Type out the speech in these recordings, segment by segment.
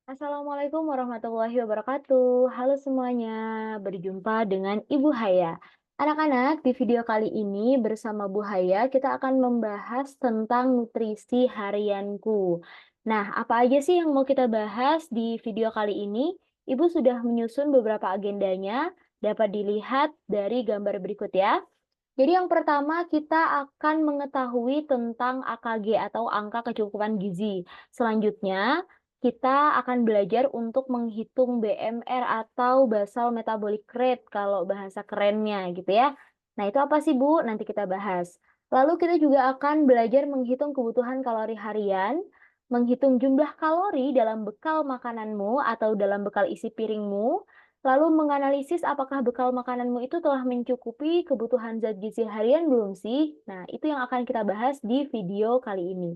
Assalamualaikum warahmatullahi wabarakatuh. Halo semuanya, berjumpa dengan Ibu Haya. Anak-anak, di video kali ini bersama Bu Haya kita akan membahas tentang nutrisi harianku. Nah, apa aja sih yang mau kita bahas di video kali ini? Ibu sudah menyusun beberapa agendanya, dapat dilihat dari gambar berikut ya. Jadi yang pertama kita akan mengetahui tentang AKG atau angka kecukupan gizi. Selanjutnya, kita akan belajar untuk menghitung BMR atau basal metabolic rate kalau bahasa kerennya gitu ya. Nah, itu apa sih, Bu? Nanti kita bahas. Lalu kita juga akan belajar menghitung kebutuhan kalori harian, menghitung jumlah kalori dalam bekal makananmu atau dalam bekal isi piringmu, lalu menganalisis apakah bekal makananmu itu telah mencukupi kebutuhan zat gizi harian belum sih? Nah, itu yang akan kita bahas di video kali ini.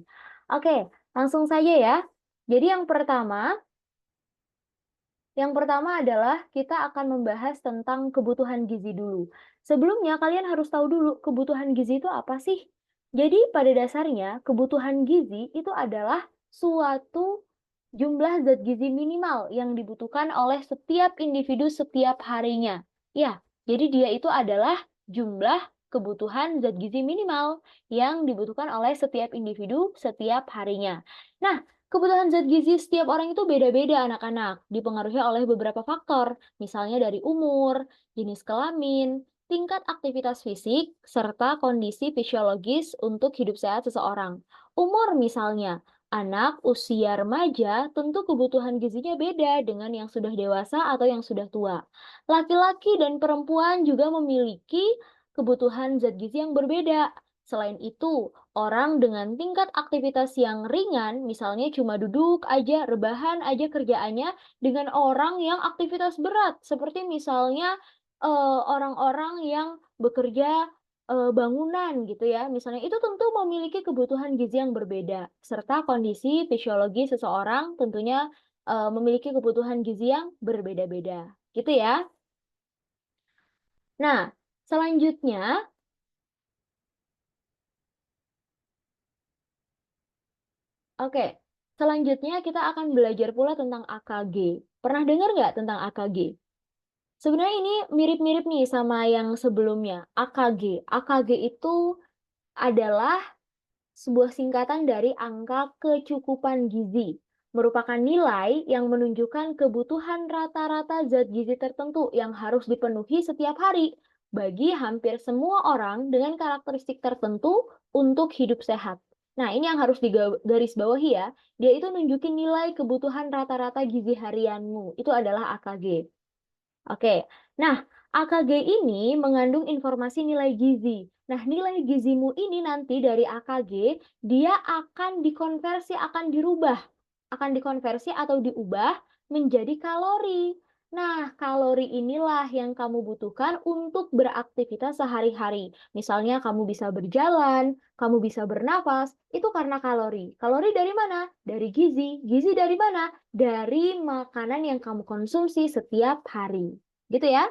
Oke, langsung saja ya. Jadi yang pertama adalah kita akan membahas tentang kebutuhan gizi dulu. Sebelumnya kalian harus tahu dulu kebutuhan gizi itu apa sih? Jadi pada dasarnya kebutuhan gizi itu adalah suatu jumlah zat gizi minimal yang dibutuhkan oleh setiap individu setiap harinya. Ya, jadi dia itu adalah jumlah kebutuhan zat gizi minimal yang dibutuhkan oleh setiap individu setiap harinya. Nah, kebutuhan zat gizi setiap orang itu beda-beda anak-anak, dipengaruhi oleh beberapa faktor, misalnya dari umur, jenis kelamin, tingkat aktivitas fisik, serta kondisi fisiologis untuk hidup sehat seseorang. Umur misalnya, anak usia remaja tentu kebutuhan gizinya beda dengan yang sudah dewasa atau yang sudah tua. Laki-laki dan perempuan juga memiliki kebutuhan zat gizi yang berbeda. Selain itu, orang dengan tingkat aktivitas yang ringan, misalnya cuma duduk aja, rebahan aja kerjaannya, dengan orang yang aktivitas berat, seperti misalnya orang-orang yang bekerja bangunan gitu ya, misalnya itu tentu memiliki kebutuhan gizi yang berbeda, serta kondisi fisiologi seseorang tentunya memiliki kebutuhan gizi yang berbeda-beda, gitu ya. Nah, selanjutnya, oke, selanjutnya kita akan belajar pula tentang AKG. Pernah dengar nggak tentang AKG? Sebenarnya ini mirip-mirip nih sama yang sebelumnya. AKG. AKG itu adalah sebuah singkatan dari angka kecukupan gizi. Merupakan nilai yang menunjukkan kebutuhan rata-rata zat gizi tertentu yang harus dipenuhi setiap hari bagi hampir semua orang dengan karakteristik tertentu untuk hidup sehat. Nah, ini yang harus digarisbawahi ya. Dia itu nunjukin nilai kebutuhan rata-rata gizi harianmu. Itu adalah AKG. Oke, nah AKG ini mengandung informasi nilai gizi. Nah, nilai gizimu ini nanti dari AKG, dia akan dikonversi, akan dikonversi atau diubah menjadi kalori. Nah, kalori inilah yang kamu butuhkan untuk beraktivitas sehari-hari. Misalnya kamu bisa berjalan, kamu bisa bernafas, itu karena kalori. Kalori dari mana? Dari gizi. Gizi dari mana? Dari makanan yang kamu konsumsi setiap hari. Gitu ya.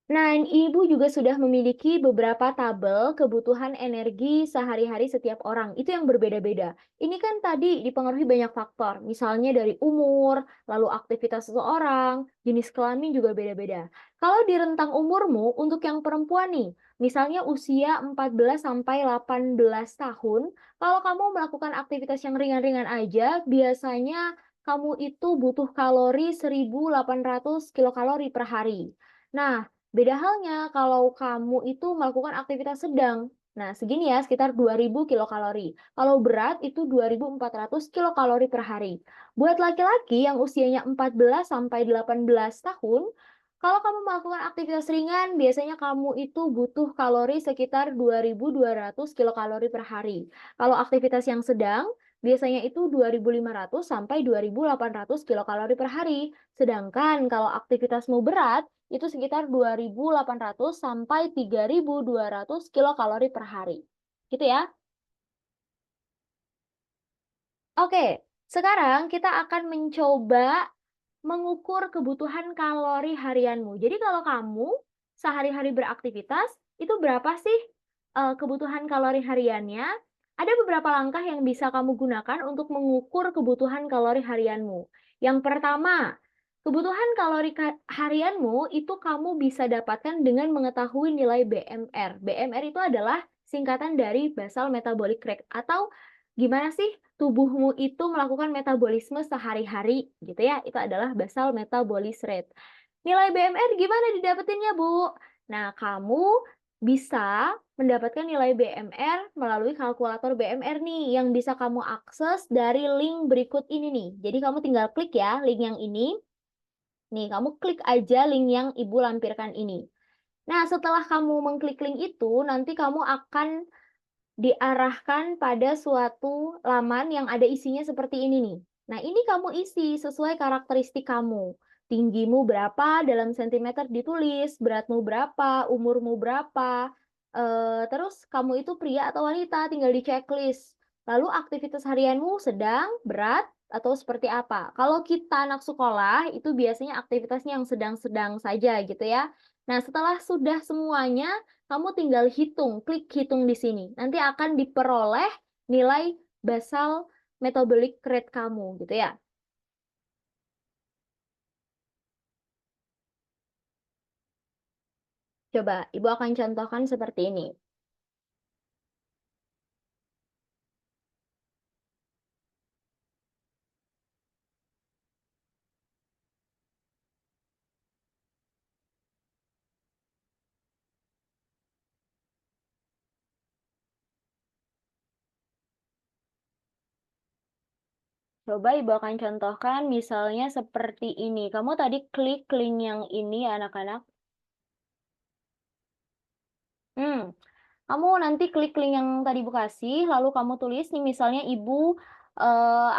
Nah, Ibu juga sudah memiliki beberapa tabel kebutuhan energi sehari-hari setiap orang. Itu yang berbeda-beda. Ini kan tadi dipengaruhi banyak faktor, misalnya dari umur, lalu aktivitas seseorang, jenis kelamin juga beda-beda. Kalau di rentang umurmu, untuk yang perempuan nih, misalnya usia 14 sampai 18 tahun, kalau kamu melakukan aktivitas yang ringan-ringan aja, biasanya kamu itu butuh kalori 1.800 kilokalori per hari. Nah, beda halnya kalau kamu itu melakukan aktivitas sedang. Nah, segini ya, sekitar 2000 kilokalori. Kalau berat itu 2400 kilokalori per hari. Buat laki-laki yang usianya 14 sampai 18 tahun, kalau kamu melakukan aktivitas ringan, biasanya kamu itu butuh kalori sekitar 2200 kilokalori per hari. Kalau aktivitas yang sedang, biasanya itu 2500 sampai 2800 kilokalori per hari. Sedangkan kalau aktivitasmu berat, itu sekitar 2.800 sampai 3.200 kilokalori per hari. Gitu ya. Oke, sekarang kita akan mencoba mengukur kebutuhan kalori harianmu. Jadi kalau kamu sehari-hari beraktivitas, itu berapa sih kebutuhan kalori hariannya? Ada beberapa langkah yang bisa kamu gunakan untuk mengukur kebutuhan kalori harianmu. Yang pertama, kebutuhan kalori harianmu itu kamu bisa dapatkan dengan mengetahui nilai BMR. BMR itu adalah singkatan dari basal metabolic rate, atau gimana sih tubuhmu itu melakukan metabolisme sehari-hari gitu ya. Itu adalah basal metabolic rate. Nilai BMR gimana didapetinnya, Bu? Nah, kamu bisa mendapatkan nilai BMR melalui kalkulator BMR nih, yang bisa kamu akses dari link berikut ini nih. Jadi kamu tinggal klik ya link yang ini. Nih, kamu klik aja link yang Ibu lampirkan ini. Nah, setelah kamu mengklik link itu, nanti kamu akan diarahkan pada suatu laman yang ada isinya seperti ini nih. Nah, ini kamu isi sesuai karakteristik kamu. Tinggimu berapa dalam sentimeter ditulis, beratmu berapa, umurmu berapa, terus kamu itu pria atau wanita, tinggal di checklist. Lalu aktivitas harianmu sedang, berat, atau seperti apa. Kalau kita anak sekolah, itu biasanya aktivitasnya yang sedang-sedang saja gitu ya. Nah, setelah sudah semuanya, kamu tinggal hitung, klik hitung di sini. Nanti akan diperoleh nilai basal metabolic rate kamu gitu ya. Coba Ibu akan contohkan seperti ini. Coba Ibu akan contohkan misalnya seperti ini. Kamu tadi klik link yang ini ya anak-anak. Hmm, Kamu nanti klik link yang tadi Ibu kasih, lalu kamu tulis nih misalnya Ibu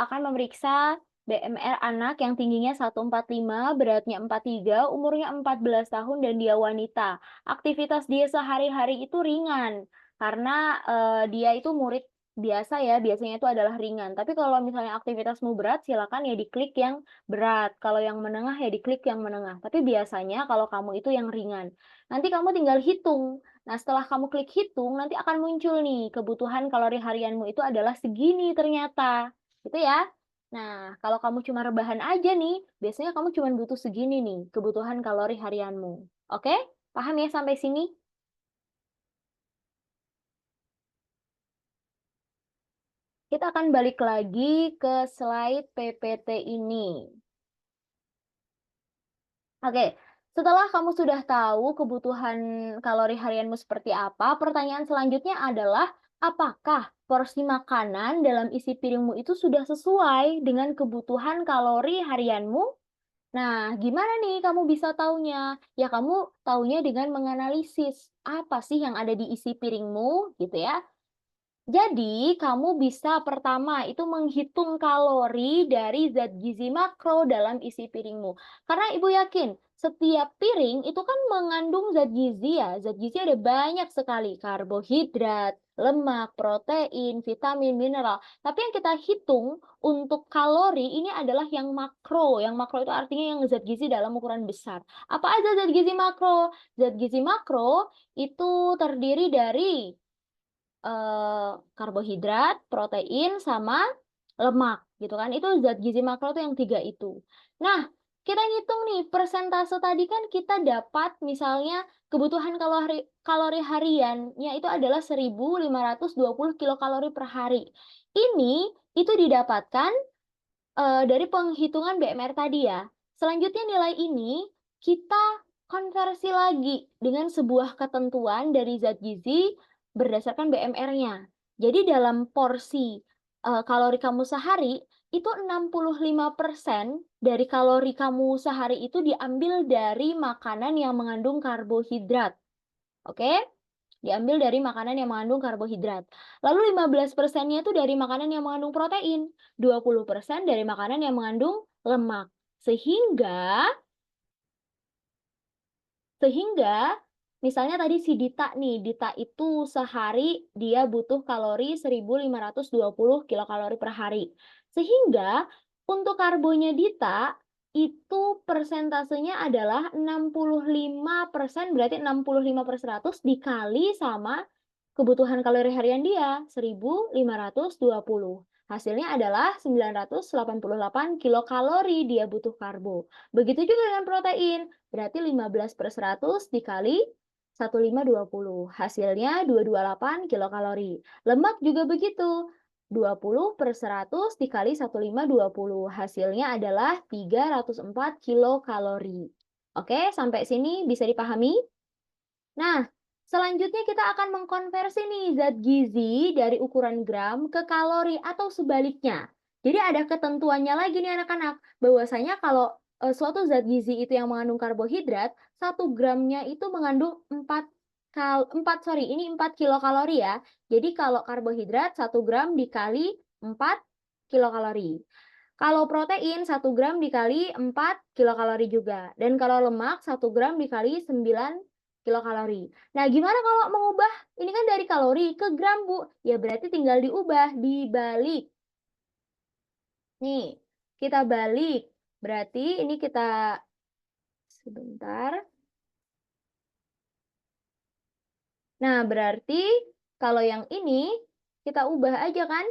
akan memeriksa BMR anak yang tingginya 145, beratnya 43, umurnya 14 tahun dan dia wanita. Aktivitas dia sehari-hari itu ringan karena dia itu murid biasa ya, biasanya itu adalah ringan. Tapi kalau misalnya aktivitasmu berat, silakan ya diklik yang berat. Kalau yang menengah ya diklik yang menengah. Tapi biasanya kalau kamu itu yang ringan. Nanti kamu tinggal hitung. Nah, setelah kamu klik hitung, nanti akan muncul nih, kebutuhan kalori harianmu itu adalah segini ternyata. Gitu ya. Nah, kalau kamu cuma rebahan aja nih, biasanya kamu cuma butuh segini nih, kebutuhan kalori harianmu. Oke? Paham ya sampai sini? Kita akan balik lagi ke slide PPT ini. Oke, setelah kamu sudah tahu kebutuhan kalori harianmu seperti apa, pertanyaan selanjutnya adalah apakah porsi makanan dalam isi piringmu itu sudah sesuai dengan kebutuhan kalori harianmu? Nah, gimana nih kamu bisa taunya? Ya, kamu taunya dengan menganalisis apa sih yang ada di isi piringmu, gitu ya. Jadi, kamu bisa pertama itu menghitung kalori dari zat gizi makro dalam isi piringmu. Karena Ibu yakin, setiap piring itu kan mengandung zat gizi ya. Zat gizi ada banyak sekali, karbohidrat, lemak, protein, vitamin, mineral. Tapi yang kita hitung untuk kalori ini adalah yang makro. Yang makro itu artinya yang zat gizi dalam ukuran besar. Apa aja zat gizi makro? Zat gizi makro itu terdiri dari karbohidrat, protein, sama lemak gitu kan. Itu zat gizi makro tuh yang 3 itu. Nah, kita ngitung nih persentase tadi kan kita dapat misalnya kebutuhan kalori kalori hariannya itu adalah 1.520 kilokalori per hari. Ini itu didapatkan dari penghitungan BMR tadi ya. Selanjutnya nilai ini kita konversi lagi dengan sebuah ketentuan dari zat gizi berdasarkan BMR-nya. Jadi dalam porsi kalori kamu sehari itu 65% dari kalori kamu sehari itu diambil dari makanan yang mengandung karbohidrat. Oke? Diambil dari makanan yang mengandung karbohidrat. Lalu 15%-nya itu dari makanan yang mengandung protein, 20% dari makanan yang mengandung lemak. Sehingga sehingga misalnya tadi si Dita nih, Dita itu sehari dia butuh kalori 1.520 kilokalori per hari. Sehingga untuk karbonya Dita itu persentasenya adalah 65%, berarti 65/100 dikali sama kebutuhan kalori harian dia 1.520. Hasilnya adalah 988 kilokalori dia butuh karbo. Begitu juga dengan protein, berarti 15 per 100 dikali 1.520. Hasilnya 228 kilokalori. Lemak juga begitu. 20 per 100 dikali 1.520. Hasilnya adalah 304 kilokalori. Oke, sampai sini bisa dipahami? Nah, selanjutnya kita akan mengkonversi nih zat gizi dari ukuran gram ke kalori atau sebaliknya. Jadi ada ketentuannya lagi nih anak-anak, bahwasanya kalau suatu zat gizi itu yang mengandung karbohidrat, 1 gramnya itu mengandung 4 kilokalori ya. Jadi kalau karbohidrat 1 gram dikali 4 kilokalori. Kalau protein 1 gram dikali 4 kilokalori juga. Dan kalau lemak 1 gram dikali 9 kilokalori. Nah, gimana kalau mengubah ini kan dari kalori ke gram, Bu? Ya berarti tinggal diubah, dibalik. Nih, kita balik. Berarti ini kita sebentar. Nah, berarti kalau yang ini kita ubah aja kan?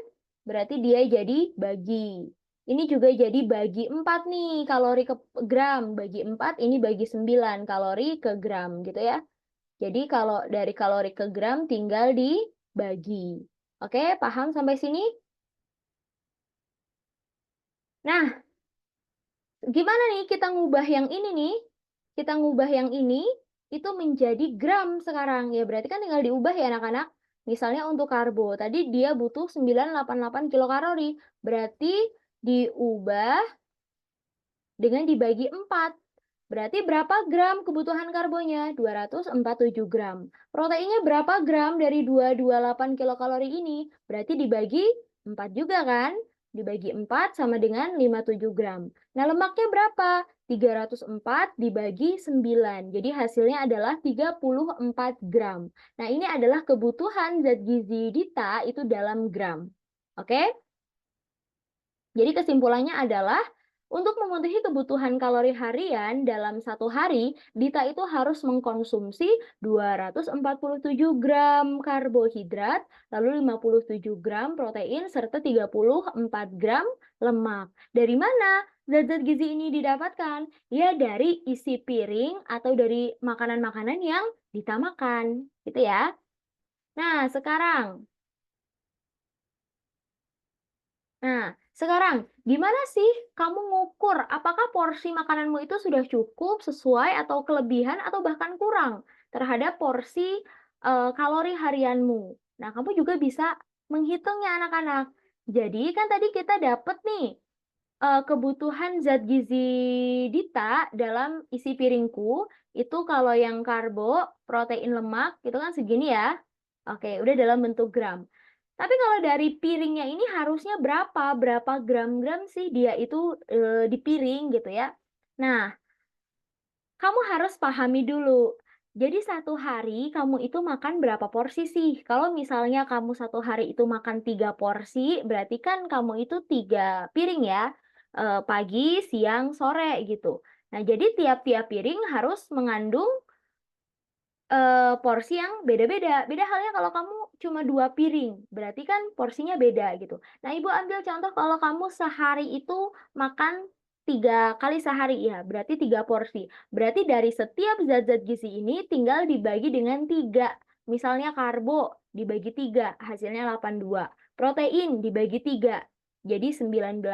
Berarti dia jadi bagi. Ini juga jadi bagi 4 nih kalori ke gram. Bagi 4 ini bagi 9 kalori ke gram gitu ya. Jadi kalau dari kalori ke gram tinggal dibagi. Oke, paham sampai sini? Nah, gimana nih kita ngubah yang ini nih? Kita ngubah yang ini itu menjadi gram sekarang. Ya berarti kan tinggal diubah ya anak-anak. Misalnya untuk karbo, tadi dia butuh 988 kilokalori. Berarti diubah dengan dibagi 4. Berarti berapa gram kebutuhan karbonya? 247 gram. Proteinnya berapa gram dari 228 kilokalori ini? Berarti dibagi 4 juga kan? Dibagi 4 sama dengan 57 gram. Nah, lemaknya berapa? 304 dibagi 9. Jadi hasilnya adalah 34 gram. Nah, ini adalah kebutuhan zat gizi Dita itu dalam gram. Oke? Jadi kesimpulannya adalah untuk memenuhi kebutuhan kalori harian dalam satu hari, Dita itu harus mengkonsumsi 247 gram karbohidrat, lalu 57 gram protein, serta 34 gram lemak. Dari mana zat-zat gizi ini didapatkan? Ya dari isi piring atau dari makanan-makanan yang Dita makan, gitu ya. Nah, sekarang gimana sih kamu ngukur apakah porsi makananmu itu sudah cukup, sesuai, atau kelebihan, atau bahkan kurang terhadap porsi kalori harianmu? Nah, kamu juga bisa menghitungnya anak-anak. Jadi kan tadi kita dapat nih kebutuhan zat gizi Dita dalam isi piringku, itu kalau yang karbo, protein, lemak, itu kan segini ya. Oke, udah dalam bentuk gram. Tapi kalau dari piringnya ini harusnya berapa gram-gram sih dia itu di piring gitu ya. Nah, kamu harus pahami dulu. Jadi satu hari kamu itu makan berapa porsi sih? Kalau misalnya kamu satu hari itu makan 3 porsi, berarti kan kamu itu 3 piring ya. Pagi, siang, sore gitu. Nah, jadi tiap-tiap piring harus mengandung porsi yang beda-beda. Beda halnya kalau kamu cuma 2 piring, berarti kan porsinya beda gitu. Nah, Ibu ambil contoh kalau kamu sehari itu makan 3 kali sehari ya, berarti 3 porsi. Berarti dari setiap zat-zat gizi ini tinggal dibagi dengan 3. Misalnya karbo dibagi 3, hasilnya 82. Protein dibagi 3, jadi 19.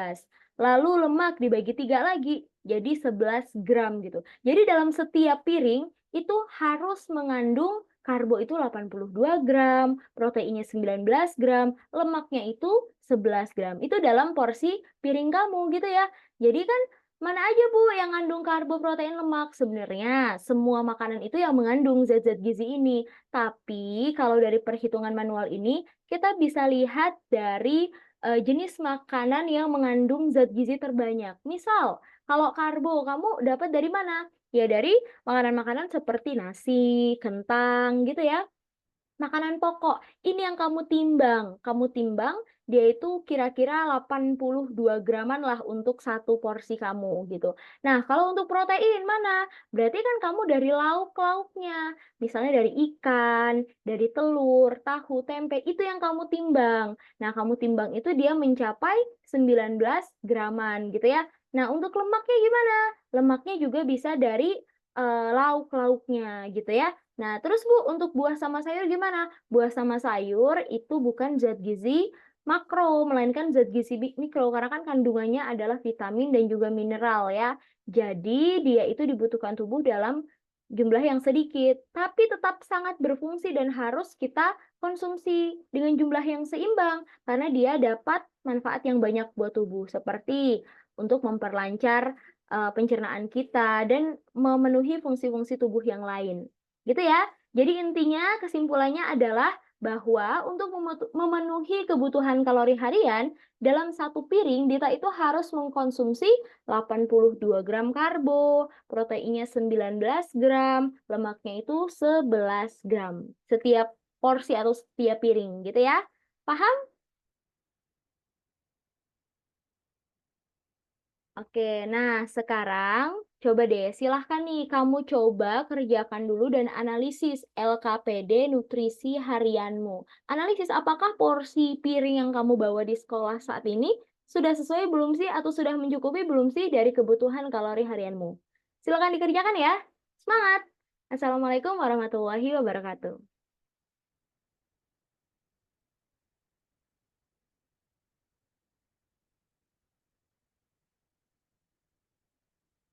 Lalu lemak dibagi 3 lagi, jadi 11 gram gitu. Jadi dalam setiap piring itu harus mengandung karbo itu 82 gram, proteinnya 19 gram, lemaknya itu 11 gram. Itu dalam porsi piring kamu gitu ya. Jadi kan mana aja Bu yang ngandung karbo, protein, lemak? Sebenarnya semua makanan itu yang mengandung zat-zat gizi ini. Tapi kalau dari perhitungan manual ini, kita bisa lihat dari jenis makanan yang mengandung zat gizi terbanyak. Misal, kalau karbo kamu dapat dari mana? Ya dari makanan-makanan seperti nasi, kentang gitu ya. Makanan pokok, ini yang kamu timbang. Kamu timbang dia itu kira-kira 82 graman lah untuk satu porsi kamu gitu. Nah, kalau untuk protein mana? Berarti kan kamu dari lauk-lauknya. Misalnya dari ikan, dari telur, tahu, tempe, itu yang kamu timbang. Nah, kamu timbang itu dia mencapai 19 graman gitu ya. Nah, untuk lemaknya gimana? Lemaknya juga bisa dari lauk-lauknya gitu ya. Nah, terus Bu, untuk buah sama sayur gimana? Buah sama sayur itu bukan zat gizi makro, melainkan zat gizi mikro, karena kan kandungannya adalah vitamin dan juga mineral ya. Jadi, dia itu dibutuhkan tubuh dalam jumlah yang sedikit, tapi tetap sangat berfungsi dan harus kita konsumsi dengan jumlah yang seimbang, karena dia dapat manfaat yang banyak buat tubuh, seperti untuk memperlancar pencernaan kita dan memenuhi fungsi-fungsi tubuh yang lain. Gitu ya. Jadi intinya kesimpulannya adalah bahwa untuk memenuhi kebutuhan kalori harian, dalam satu piring kita itu harus mengkonsumsi 82 gram karbo, proteinnya 19 gram, lemaknya itu 11 gram. Setiap porsi atau setiap piring gitu ya. Paham? Oke, nah sekarang coba deh silahkan nih kamu coba kerjakan dulu dan analisis LKPD nutrisi harianmu. Analisis apakah porsi piring yang kamu bawa di sekolah saat ini sudah sesuai belum sih atau sudah mencukupi belum sih dari kebutuhan kalori harianmu. Silakan dikerjakan ya. Semangat! Assalamualaikum warahmatullahi wabarakatuh.